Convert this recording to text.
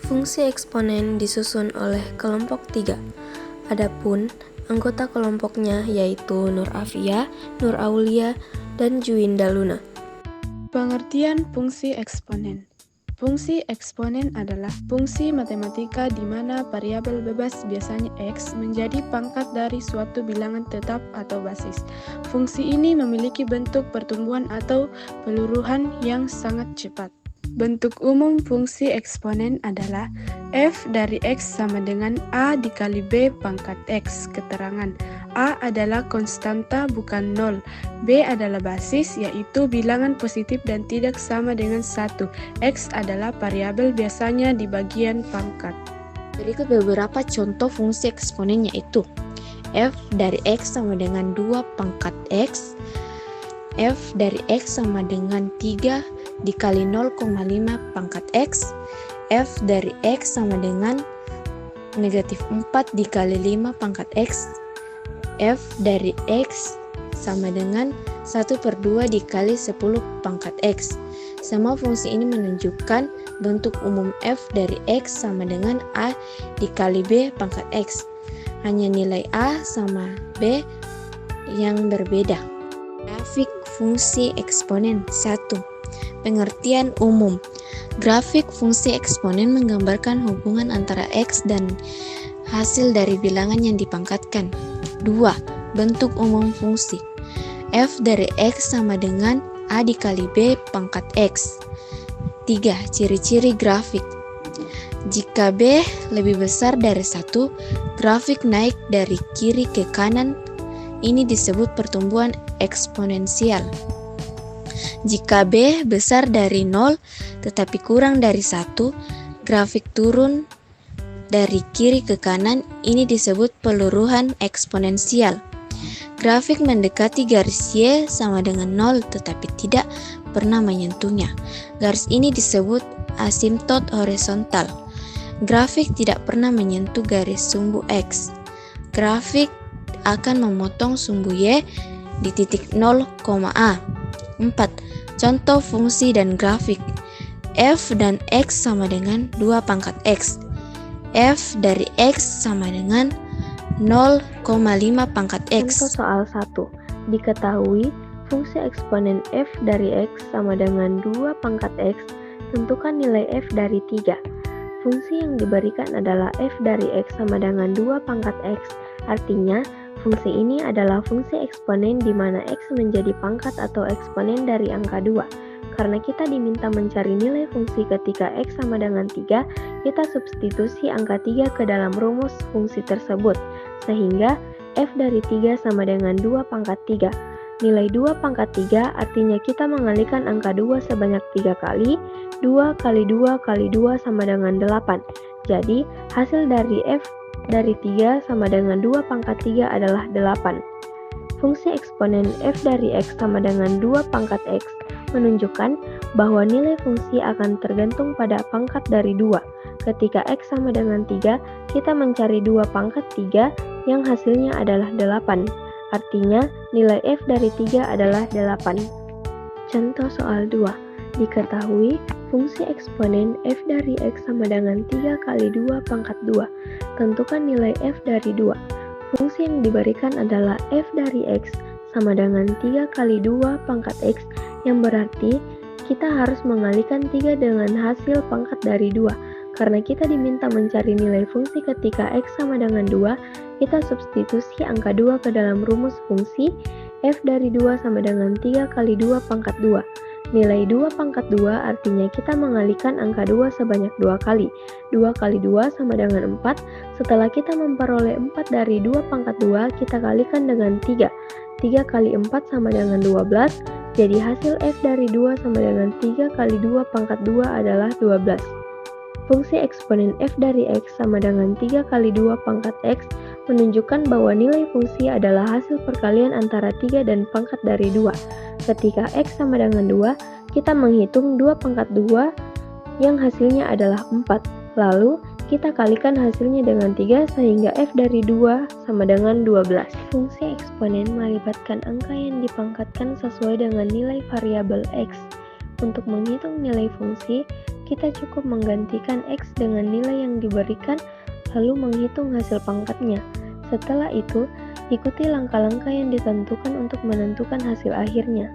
Fungsi eksponen disusun oleh kelompok 3. Adapun anggota kelompoknya yaitu Nur Afia, Nur Aulia, dan Juwinda Luna. Pengertian fungsi eksponen. Fungsi eksponen adalah fungsi matematika di mana variabel bebas biasanya X menjadi pangkat dari suatu bilangan tetap atau basis. Fungsi ini memiliki bentuk pertumbuhan atau peluruhan yang sangat cepat. Bentuk umum fungsi eksponen adalah f dari x sama dengan a dikali b pangkat x. Keterangan: a adalah konstanta bukan nol, b adalah basis yaitu bilangan positif dan tidak sama dengan 1, x adalah variabel biasanya di bagian pangkat. Berikut beberapa contoh fungsi eksponen yaitu f dari x sama dengan 2 pangkat x, f dari x sama dengan 3 dikali 0,5 pangkat x, f dari x sama dengan negatif 4 dikali 5 pangkat x, f dari x sama dengan 1/2 dikali 10 pangkat x. Semua fungsi ini menunjukkan bentuk umum f dari x sama dengan a dikali b pangkat x. Hanya nilai a sama b yang berbeda. Grafik fungsi eksponen 1. Pengertian umum. Grafik fungsi eksponen menggambarkan hubungan antara x dan hasil dari bilangan yang dipangkatkan. 2. Bentuk umum fungsi. F dari x sama dengan a dikali b pangkat x. 3. Ciri-ciri grafik. Jika b lebih besar dari 1, grafik naik dari kiri ke kanan. Ini disebut pertumbuhan eksponensial. Jika b besar dari 0 tetapi kurang dari 1, grafik turun dari kiri ke kanan. Ini disebut peluruhan eksponensial. Grafik mendekati garis Y sama dengan 0 tetapi tidak pernah menyentuhnya. Garis ini disebut asimtot horizontal. Grafik tidak pernah menyentuh garis sumbu X. Grafik akan memotong sumbu Y di titik 0, A. 4. Contoh fungsi dan grafik. F dan X sama dengan 2 pangkat X. F dari X sama dengan 0,5 pangkat X. Contoh soal 1. Diketahui fungsi eksponen f dari x sama dengan 2 pangkat x, tentukan nilai f dari 3. Fungsi yang diberikan adalah f dari x sama dengan 2 pangkat x. Artinya, fungsi ini adalah fungsi eksponen di mana x menjadi pangkat atau eksponen dari angka 2. Karena kita diminta mencari nilai fungsi ketika x sama dengan 3, kita substitusi angka 3 ke dalam rumus fungsi tersebut. Sehingga f dari 3 sama dengan 2 pangkat 3. Nilai 2 pangkat 3 artinya kita mengalihkan angka 2 sebanyak 3 kali. 2 kali 2 kali 2 sama dengan 8. Jadi, hasil dari f dari 3 sama dengan 2 pangkat 3 adalah 8. Fungsi eksponen f dari x sama dengan 2 pangkat x menunjukkan bahwa nilai fungsi akan tergantung pada pangkat dari 2. Ketika x sama dengan 3, kita mencari 2 pangkat 3 yang hasilnya adalah 8. Artinya, nilai f dari 3 adalah 8. Contoh soal 2. Diketahui fungsi eksponen f dari x sama dengan 3 kali 2 pangkat 2. Tentukan nilai f dari 2. Fungsi yang diberikan adalah f dari x sama dengan 3 kali 2 pangkat x, yang berarti kita harus mengalihkan 3 dengan hasil pangkat dari 2. Karena kita diminta mencari nilai fungsi ketika x sama dengan 2, kita substitusi angka 2 ke dalam rumus fungsi. F dari 2 sama dengan 3 kali 2 pangkat 2. Nilai 2 pangkat 2 artinya kita mengalihkan angka 2 sebanyak 2 kali. 2 kali 2 sama dengan 4. Setelah kita memperoleh 4 dari 2 pangkat 2, kita kalikan dengan 3. 3 kali 4 sama dengan 12. Jadi hasil f dari 2 sama dengan 3 kali 2 pangkat 2 adalah 12. Fungsi eksponen f dari x sama dengan 3 kali 2 pangkat x menunjukkan bahwa nilai fungsi adalah hasil perkalian antara 3 dan pangkat dari 2. Ketika x sama dengan 2, kita menghitung 2 pangkat 2 yang hasilnya adalah 4. Lalu, kita kalikan hasilnya dengan 3 sehingga f dari 2 sama dengan 12. Fungsi eksponen melibatkan angka yang dipangkatkan sesuai dengan nilai variabel x. Untuk menghitung nilai fungsi, kita cukup menggantikan X dengan nilai yang diberikan, lalu menghitung hasil pangkatnya. Setelah itu, ikuti langkah-langkah yang ditentukan untuk menentukan hasil akhirnya.